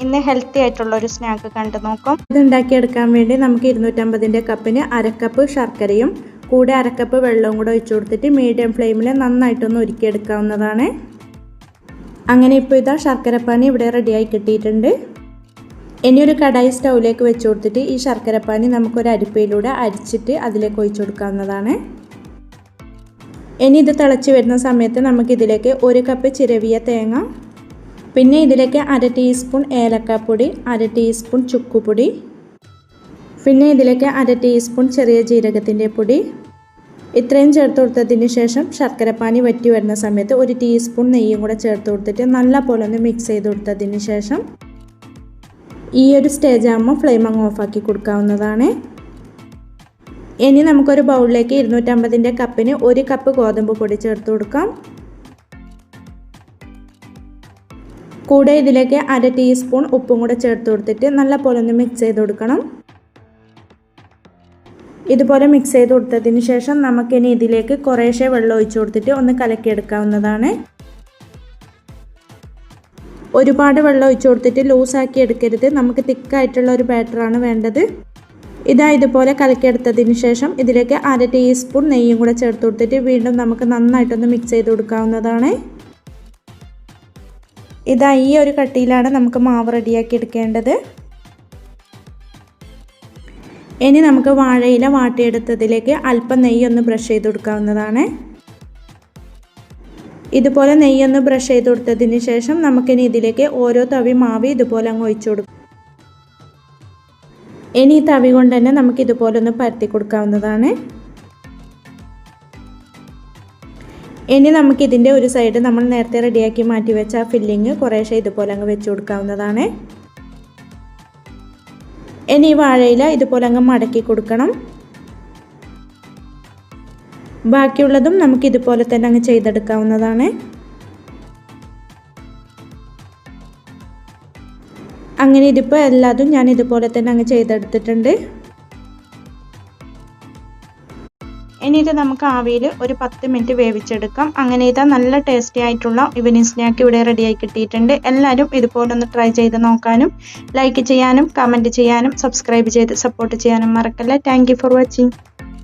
ഇന്ന് ഹെൽത്തി ആയിട്ടുള്ള ഒരു സ്നാക്ക് കണ്ടു നോക്കാം. ഇത് ഉണ്ടാക്കിയെടുക്കാൻ വേണ്ടി നമുക്ക് 250 കപ്പിന് 1/2 കപ്പ് ശർക്കരയും കൂടെ 1/2 കപ്പ് വെള്ളവും കൂടെ ഒഴിച്ചു കൊടുത്തിട്ട് മീഡിയം ഫ്ലെയിമിൽ നന്നായിട്ടൊന്ന് ഉരുക്കിയെടുക്കാവുന്നതാണ്. അങ്ങനെ ഇപ്പോൾ ഇതാ ശർക്കരപ്പാനി ഇവിടെ റെഡിയായി കിട്ടിയിട്ടുണ്ട്. ഇനി ഒരു കടായി സ്റ്റൗവിലേക്ക് വെച്ച് കൊടുത്തിട്ട് ഈ ശർക്കരപ്പാനി നമുക്കൊരു അരിപ്പയിലൂടെ അരിച്ചിട്ട് അതിലേക്ക് ഒഴിച്ചു കൊടുക്കാവുന്നതാണ്. ഇനി ഇത് തിളച്ച് വരുന്ന സമയത്ത് നമുക്കിതിലേക്ക് 1 കപ്പ് ചിരവിയ തേങ്ങ, പിന്നെ ഇതിലേക്ക് 1/2 ടീസ്പൂൺ ഏലക്കാപ്പൊടി, 1/2 ടീസ്പൂൺ ചുക്കുപൊടി, പിന്നെ ഇതിലേക്ക് 1/2 ടീസ്പൂൺ ചെറിയ ജീരകത്തിൻ്റെ പൊടി, ഇത്രയും ചേർത്ത് കൊടുത്തതിന് ശേഷം ശർക്കരപ്പാനി വറ്റി വരുന്ന സമയത്ത് 1 ടീസ്പൂൺ നെയ്യും കൂടെ ചേർത്ത് കൊടുത്തിട്ട് നല്ല പോലെ ഒന്ന് മിക്സ് ചെയ്ത് കൊടുത്തതിന് ശേഷം ഈ ഒരു സ്റ്റേജ് ആകുമ്പോൾ ഫ്ലെയിം അങ്ങ് ഓഫാക്കി കൊടുക്കാവുന്നതാണ്. ഇനി നമുക്കൊരു ബൗളിലേക്ക് 250 കപ്പിന് 1 കപ്പ് ഗോതമ്പ് പൊടി ചേർത്ത് കൊടുക്കാം. കൂടെ ഇതിലേക്ക് 1/2 ടീസ്പൂൺ ഉപ്പും കൂടെ ചേർത്ത് കൊടുത്തിട്ട് നല്ല പോലെ ഒന്ന് മിക്സ് ചെയ്ത് കൊടുക്കണം. ഇതുപോലെ മിക്സ് ചെയ്ത് കൊടുത്തതിന് ശേഷം നമുക്കിനി ഇതിലേക്ക് കുറേശ്ശെ വെള്ളം ഒഴിച്ചു കൊടുത്തിട്ട് ഒന്ന് കലക്കിയെടുക്കാവുന്നതാണ്. ഒരുപാട് വെള്ളം ഒഴിച്ചു കൊടുത്തിട്ട് ലൂസാക്കി എടുക്കരുത്, നമുക്ക് തിക്കായിട്ടുള്ള ഒരു ബാറ്ററാണ് വേണ്ടത്. ഇതാ ഇതുപോലെ കലക്കിയെടുത്തതിന് ശേഷം ഇതിലേക്ക് 1/2 ടീസ്പൂൺ നെയ്യും കൂടെ ചേർത്ത് കൊടുത്തിട്ട് വീണ്ടും നമുക്ക് നന്നായിട്ടൊന്ന് മിക്സ് ചെയ്ത് കൊടുക്കാവുന്നതാണ്. ഇതാ ഈ ഒരു കട്ടിയിലാണ് നമുക്ക് മാവ് റെഡിയാക്കി എടുക്കേണ്ടത്. ഇനി നമുക്ക് വാഴയില വാട്ടിയെടുത്തതിലേക്ക് അല്പം നെയ്യൊന്ന് ബ്രഷ് ചെയ്ത് കൊടുക്കാവുന്നതാണ്. ഇതുപോലെ നെയ്യൊന്ന് ബ്രഷ് ചെയ്ത് കൊടുത്തതിന് ശേഷം നമുക്കിനി ഇതിലേക്ക് ഓരോ തവി മാവ് ഇതുപോലെ അങ്ങ് ഒഴിച്ചു കൊടുക്കാം. ഇനി ഈ തവി കൊണ്ട് തന്നെ നമുക്ക് ഇതുപോലെ ഒന്ന് പരത്തി കൊടുക്കാവുന്നതാണ്. ഇനി നമുക്കിതിൻ്റെ ഒരു സൈഡ് നമ്മൾ നേരത്തെ റെഡിയാക്കി മാറ്റി വെച്ച ആ ഫില്ലിങ് കുറേശ്ശെ ഇതുപോലെ അങ്ങ് വെച്ച് കൊടുക്കാവുന്നതാണ്. ഇനി ഈ വാഴയില ഇതുപോലെ അങ്ങ് മടക്കി കൊടുക്കണം. ബാക്കിയുള്ളതും നമുക്ക് ഇതുപോലെ തന്നെ അങ്ങ് ചെയ്തെടുക്കാവുന്നതാണ്. അങ്ങനെ ഇതിപ്പോൾ എല്ലാതും ഞാൻ ഇതുപോലെ തന്നെ അങ്ങ് ചെയ്തെടുത്തിട്ടുണ്ട്. ഇനി ഇത് നമുക്ക് ആവിയിൽ ഒരു 10 മിനിറ്റ് വേവിച്ചെടുക്കാം. അങ്ങനെ ഇതാ നല്ല ടേസ്റ്റി ആയിട്ടുള്ള ഈവനിങ് സ്നാക്ക് ഇവിടെ റെഡിയായി കിട്ടിയിട്ടുണ്ട്. എല്ലാവരും ഇതുപോലെ ഒന്ന് ട്രൈ ചെയ്ത് നോക്കാനും ലൈക്ക് ചെയ്യാനും കമൻറ്റ് ചെയ്യാനും സബ്സ്ക്രൈബ് ചെയ്ത് സപ്പോർട്ട് ചെയ്യാനും മറക്കല്ല. Thank you for watching.